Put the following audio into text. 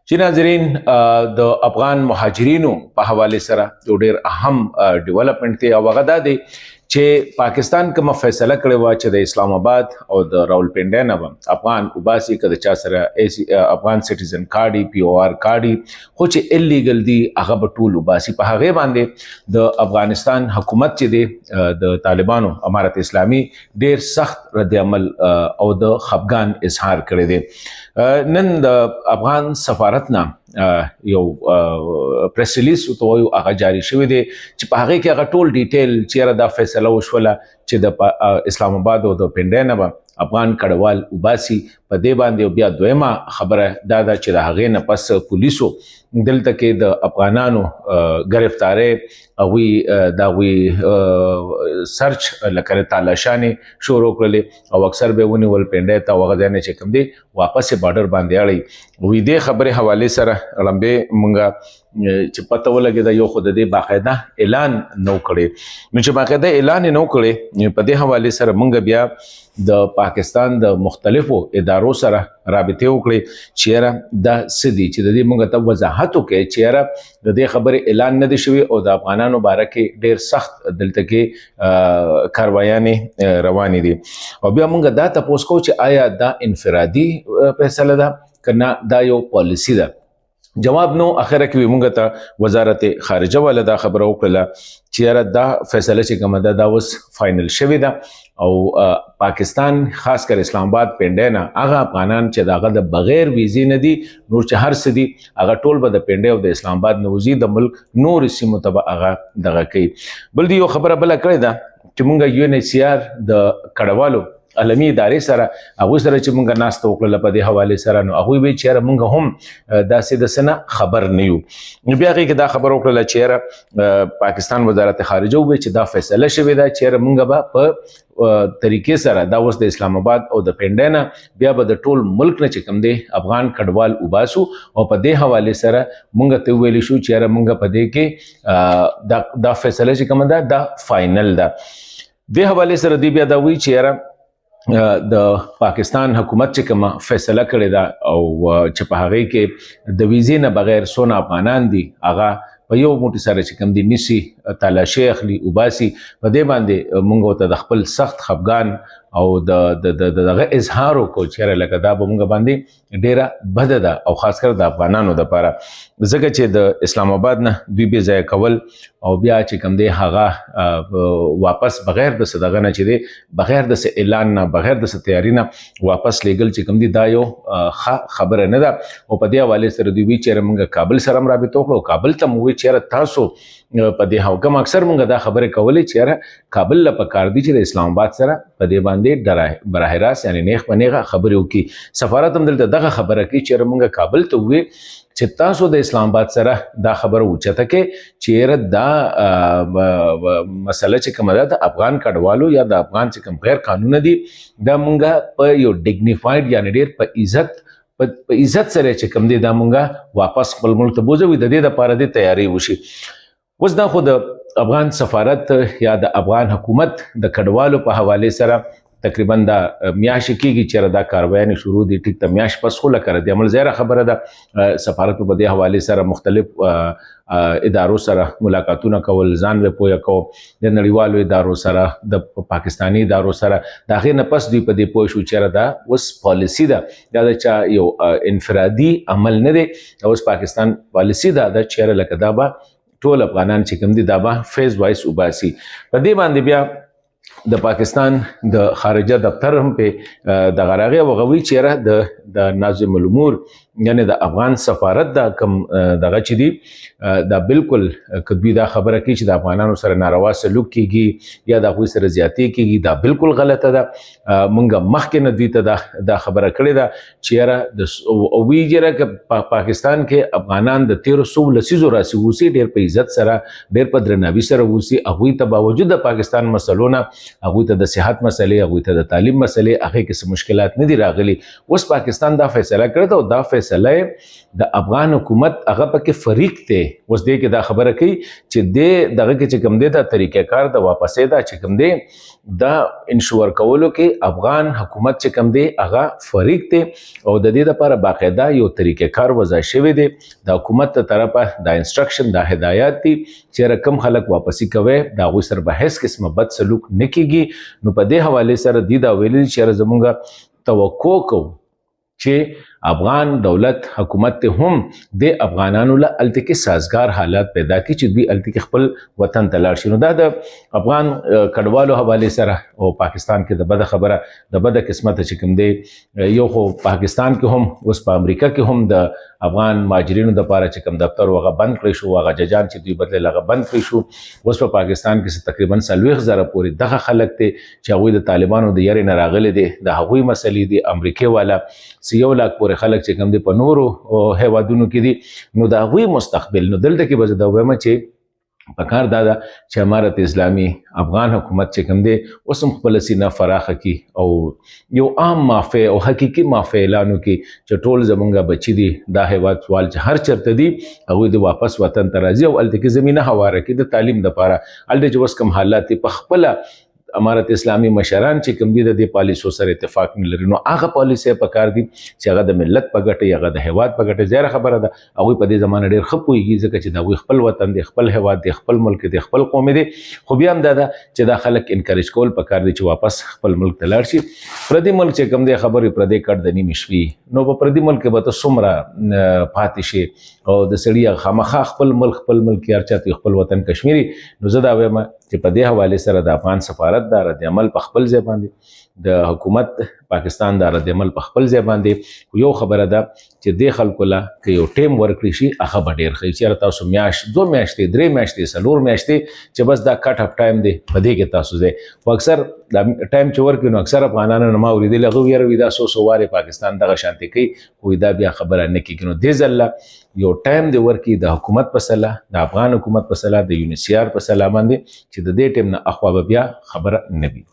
چې ناظرین د افغان مهاجرینو په حواله سره یو ډیر اهم ډیولپمنٹ دی او هغه دا دی چې پاکستان کوم فیصله کړې و چې د اسلام آباد او د راولپنډۍ نه افغان وباسي کده چا سره افغان سټیزن کارډي پی او آر کارډي خو چې الیګل دی هغه به ټول وباسي په هغه باندې د افغانستان حکومت چې دی د طالبانو امارت اسلامي ډیر سخت رد عمل او د خفګان اظهار کړی دی نن د افغان سفارت نه یو پریس ریلیز وتویو هغه جاری شوی دی چې په هغه کې هغه ټول ډیټیل چیرې دا فیصله وشوله چې د اسلام آباد او د پنډۍ نه افغان کډوال وباسي په دې باندې بیا دویمه خبره دا ده چې د هغې نه پس پولیسو دلته کې د افغانانو گرفتارۍ هغوی د هغوی سرچ لکه تالاشانې شروع کړلې او اکثر به ونیول پنډۍ ته هغه ځای نه چې کوم دی واپس بارډر باندې اړی وی دې خبرې حواله سره لمبه مونږه چې پته ولګي دا یو خود دې باقاعده اعلان نو کړي نو چې باقاعده اعلان نو کړي په دې حواله سره مونږ بیا د پاکستان د مختلفو ادارو سره رابطه وکړي چیرې د سدي چې د دې مونږ ته وضاحت وکړي چیرې د دې خبرې اعلان نه دي شوی او د افغانانو باره کې ډیر سخت دلته کې کاروایانې روانې دي او بیا مونږ دا تاسو کو چې آیا دا انفرادي فیصله ده کنه دا یو پالیسی ده جواب نو اخره کې موږ ته وزارت خارجه والا دا خبره وکړه چې دا فیصله چې کومه ده دا اوس فائنل شوی ده او پاکستان خاص کر اسلام آباد پنډۍ نه هغه افغانان چې داغه د بغیر ویزې نه دي نور چې هر څه دي هغه ټول به د پنډۍ او د اسلام آباد نه وزي د ملک نور سیمو ته هغه دغه کوي بل دی یو خبره بل کړې ده چې موږ یو ان ایچ سی آر د کډوالو عالمي ادارې سره هغه سره چې مونږه ناسته وکړه په دې حواله سره نو هغه به چیرې مونږ هم داسې د سنه خبر نه یو بیا هغه دا خبر وکړه چې پاکستان وزارت خارجه وبې چې دا فیصله شوې ده چې مونږ به په طریقې سره دا اوس د اسلام آباد او د پنډۍ نه بیا به د ټول ملک نه چې کوم دی افغان کډوال وباسو او په دې حواله سره مونږ ته ویل شو چې مونږ په دې کې دا فیصله چې کوم ده دا فائنل ده د حواله سره دی بیا دا وی چې د پاکستان حکومت چې کوم فیصله کړې ده او چې په هغه کې د ویزې نه بغیر سونه افغانان دي هغه په یو موټی سره چې کوم دي نسی تلاشي اخلي وباسي په دې باندې مونږ ته د خپل سخت خفګان او دغه اظهار کو چیرې لکه دا به مونږ باندې ډیره بد ده او خاص کر د افغانانو لپاره ځکه چې د اسلام آباد نه دوی به ځای کول او بیا چې کوم دی هغه واپس بغیر د صدغه نه چې دی بغیر د اعلان نه بغیر د تیاری نه واپس لیګل چې کوم دی دا یو خبره نه ده او په دې حواله سره دوی چې مونږ کابل سره رابطه وکړو کابل ته مو چې تاسو په دې حکم اکثر مونږ دا خبره کولې چې کابل له پکار دي چې د اسلام آباد سره په دې باندې براه راست یعنی نیغ په نیغه خبرې وکړي سفارت هم دلته دغه خبره کوي چې مونږ کابل ته وې چې تاسو د اسلام آباد سره دا خبره اوچته کې چې دا مسله چې کومه ده د افغان کډوالو یا د افغان چې کوم غیر قانوني دي دا مونږ په یو ډیګنیفاید یعنی ډیر په عزت سره چې کوم دي دا مونږ واپس خپل ملک ته بوځو د دې لپاره د تیاری وشي اوس دا خو د افغان سفارت یا د افغان حکومت د کډوالو په حواله سره تقریبا دا میاش کېږي چې دا کاروایي شروع دي ټیک ته میاش پس خو لکه د عمل زیره خبره ده سفارت په دې حواله سره مختلف ادارو سره ملاقاتونه کول ځان له پوهه کو د نړیوالو ادارو سره د پاکستانی ادارو سره دا غیر نه پس دوی په دې پوه شو چې دا اوس پالیسی ده دا چې یو انفرادي عمل نه دی اوس پاکستان پالیسی ده چې لکه دا به ټول افغانان چې کوم دي دا به فیز وایس وباسي په دې باندې بیا د پاکستان د خارجه دفتر هم په د غراغه وغوي چیرې د ناظم الامور یعنی د افغان سفارت دا کم دغه چې دی دا بالکل کدوی دا خبره کوي چې د افغانانو سره ناروا سلوک کیږي یا د هغوی سره زیاتی کیږي دا بالکل غلطه ده مونږ مخکې نه دوی ته دا خبره کړې ده چې وی چې پاکستان کې افغانان د 1300 لسیزو راسي اوسي ډېر په عزت سره ډېر په درناوي سره اوسي هغوی ته باوجود د پاکستان مسلو نه هغوی ته د صحت مسلې هغوی ته د تعلیم مسلې هغې کې څه مشکلات نه دي راغلي اوس پاکستان دا فیصله کړې ده او دا فیصله د افغان حکومت هغه پکې فریق دی. اوس دې کې دا خبره کوي چې دې دغه کې چې کوم دی دا طریقې کار د واپسې دا چې کوم دی دا انشور کولو کې افغان حکومت چې کوم دی هغه فریق دی او د دې لپاره باقاعده یو طریقې کار وضع شوی دی د حکومت تر طرفه دا انسټرکشن دا هدایات دي چې رقم خلک واپسی کوي دا غوي سره به هیڅ قسمه بد سلوک نه کیږي. نو په دې حواله سره دی دا ویلي چې زمونږ توقع کوو چې افغان دولت حکومت ته هم د افغانانو له الته کې سازگار حالات پیدا کی چې دوی الته کې خپل وطن ته لاړ شي. نو دا د افغان کډوالو حواله سره او پاکستان کې د بد خبره د بد قسمت چې کوم دی یو خو پاکستان کې هم اوس په امریکا کې هم د افغان مهاجرینو د لپاره چې کوم دفتر وغه بند کړی شو هغه ججان چې دوی بدله لغه بند کړی شو. اوس په پاکستان کې تقریبا 40,000 پورې دغه خلک ته چې هغه د طالبانو د یاري نه راغلي دي د هغوی مسلې دي امریکای والا 1 لاک پورې خلک چې کوم دي په نورو هیوادونو کې دي نو د هغوی مستقبل نو دلته کې به دا وایم چې پکار دا چې امارت اسلامي افغان حکومت چې کوم دی اوس هم خپل سینه فراخه کی او یو عام معافی او حقيقي معافی اعلانو کی چې ټول زمونږه بچی دي دا هیواد سوال چې هر چرته دي هغه د واپس وطن ته راځي او الته کې زمينه هواره کی د تعلیم لپاره الته چې اوس کوم حالات په خپل امارت اسلامي مشران چې کوم دي د دې پالیسو سره اتفاق نه لري نو هغه پالیسي په کار دي چې هغه د ملت په ګټه هغه د هیواد په ګټه ځای خبره ده. هغه په دې زمانه ډیر خپويږي ځکه چې دا خپل وطن دی خپل هیواد دی خپل ملک دی خپل قوم دی خو بیا هم دا چې دا خلک انکریج کول په کار دي چې واپس خپل ملک ته لاړ شي. پردي ملک چې کوم دی خبرې پردي کډ د نیمه شوي نو په پردي ملک به ته څومره پاتې شي او د سړي خامخا خپل ملک یارچا خپل وطن کشمیري. نو زه دا وایم چې په دې حواله سره د افغان سفارت دا رد عمل په خپل ځای باندې د حکومت پاکستان دا رد عمل په خپل ځای باندې یو خبره ده چې د خلکو لا کې یو ټیم ورکړي شي هغه به ډیر ښه چې تاسو میاشت 2 میاشتې 3 میاشتې 4 میاشتې چې بس دا کټ اپ ټایم دی په دې کې تاسو ځای او اکثر دا ټایم چې ورکړي نو اکثر افغانانو نه ما اوریدل هغه ویره دا سو واره پاکستان دغه شانتي کوي خو دا بیا خبره نه کیږي. نو دې ځله یو ټایم دی ورکړي د حکومت په صلاح د افغان حکومت په صلاح د یونیسیار په صلاح باندې چې د دې ټیم نه اخوا بیا خبره نه وي.